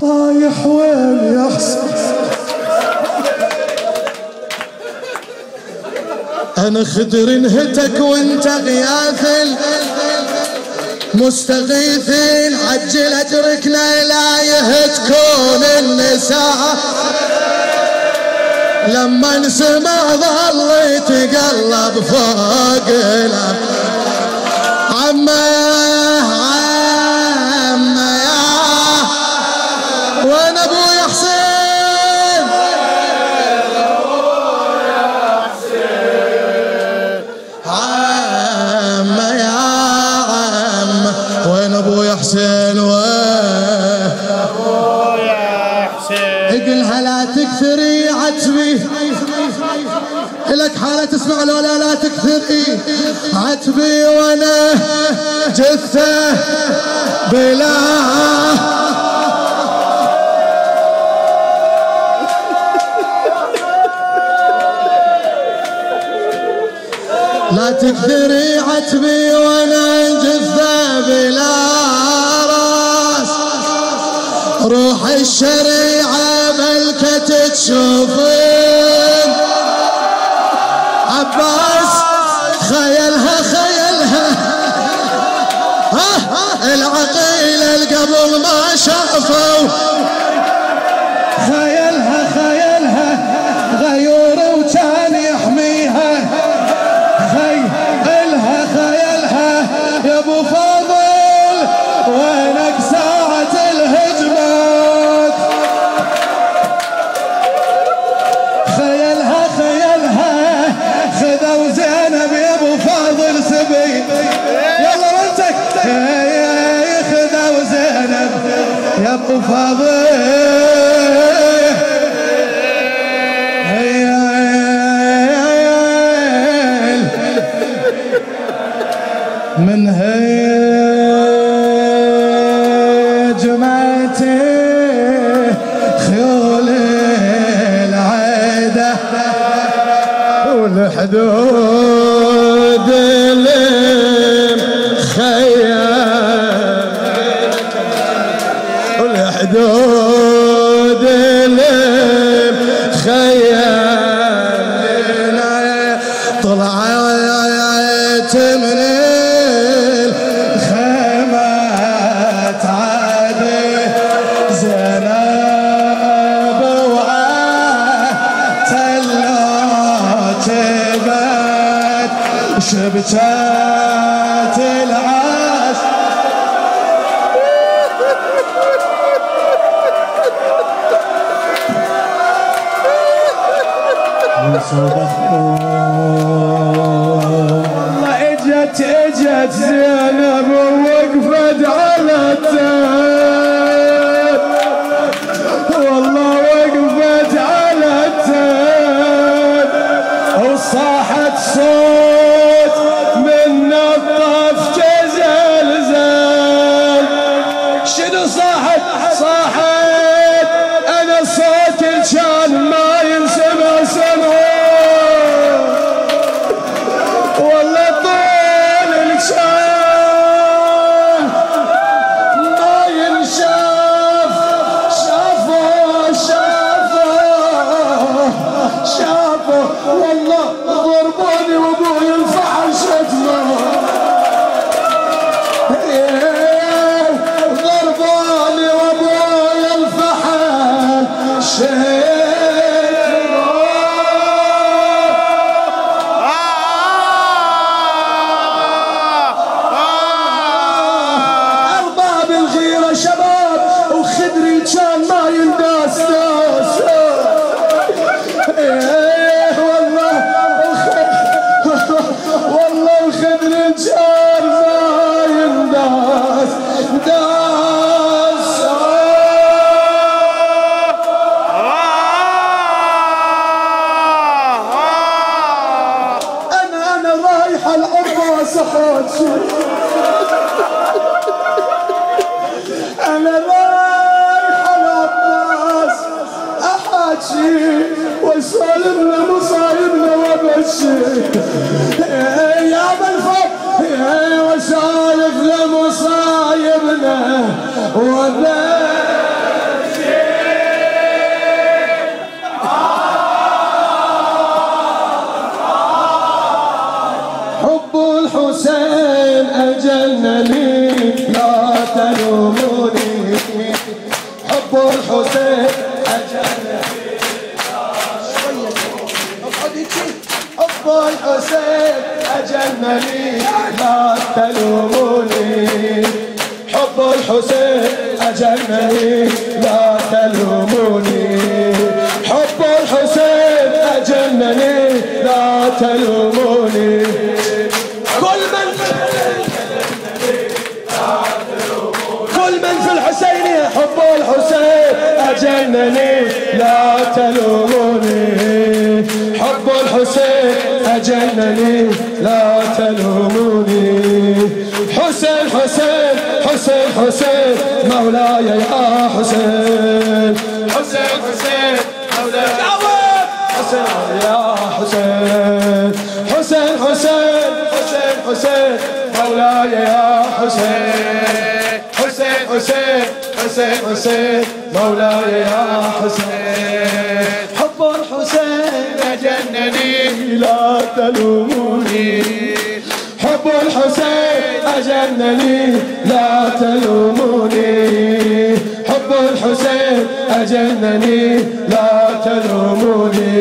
طايح وين يا حسين انا خدر انهتك وانت غياث مستغيثين عجل اتركنا لا يهتكون النساء لما نسمع ظل يتقلب فوق الأرض عمه يا وين ابوي حسين عمه يا عمه وين ابوي حسين وين ابوي حسين اقلها لا تكثري عتبي لك حالة تسمع لو لا تكثري عتبي وانا جثة بلا لا تكثري عتبي وانا جثة بلا راس روح الشريعة بلكة تشوفين عباس خيلها العقيلة القبل ما شافوا خيلها غيور وكان يحميها خيلها يا ابو فاضل وينك ساعة الهجمات خيلها خذوا زينب يا ابو فاضل سبي يلا بنتك خذوا زينب يا ابو فاضل من هجمتي خيول العيدة والحدود المخيم والحدود المخيم طلعت من شبكات العاش والله اجت زينب ووقفت على التاب والله وقفت على التاب وصاحت صوت من نظف جزلزال شنو صاحت انا صوت كان ما ينسمع والله طول الكان ما ينشاف شافه والله ضربوني وابوي الفحل شتمه ضربوني وابوي الفحل شتمه ارباب الغيرة شباب وخدري كان ما ينداس والله الخدر جار ما ينداس انا رايح العباس احاجي انا رايح العباس احاجي وسالمنا مصايبنا وابشر يا بالفضل وسالف لمصايبنا وابشر تلوموني حب الحسين أجلني حب الحسين أجلني لا تلوموني حب الحسين أجلني لا تلوموني حب الحسين أجلني لا تلوموني كل من في الحسين حب الحسين أجلني لا تلوموني حب الحسين أجلني لا تلوموني حسين حسين حسين حسين مولاي يا حسين حسين حسين مولاي حسين يا حسين حسين حسين حسين حسين مولاي يا حسين حسين حسين حسين حسين مولاي يا حسين حب الحسين أجنني لا تلوموني حب الحسين أجنني لا تلوموني حب الحسين أجنني لا تلوموني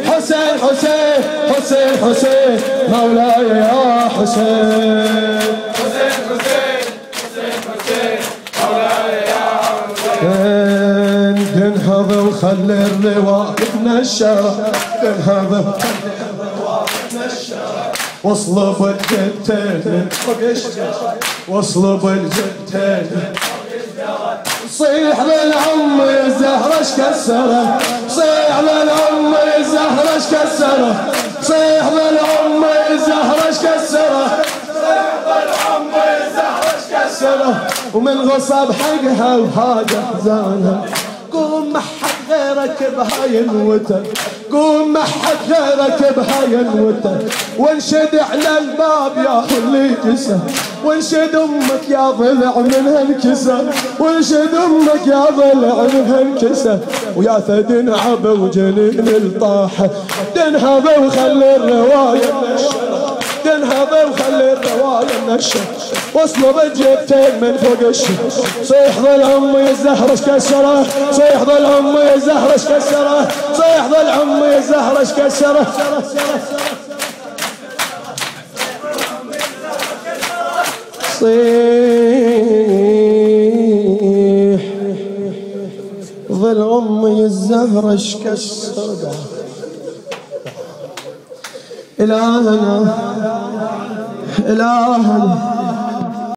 حسين حسين حسين حسين مولاي يا حسين حسين حسين حسين حسين مولاي يا حسين تنهض وخلي الرواق تنشر تنهض وخلي الرواق تنشر وصلوا بالجدتين من فوق الشجر وصلوا بالجدتين صيح للعم الزهرة شكسره صيح للعم الزهرة شكسره صيح للعم الزهرة شكسره صيح للعم الزهرة شكسره ومن غصب حقها وهذا حزانها قوم ما حد غيرك بهاي الوتر قوم ما حد غيرك بهاي الوتر وانشد على الباب يا اللي جسه وانشد امك يا ضلع منها انكسر وانشد امك يا ضلع منها انكسر ويا تدنعب وجنين الطاحه تنهض وخلي الروايه منشره تنهض وخلي الروايه منشره وصلوا بالجبتين من فوق الشجر صيح ظل امي الزهره شكسره صيح ظل امي الزهره شكسره صيح ظل امي الزهره شكسره صيح ظل امي الزهره شكسره إلهنا إلهنا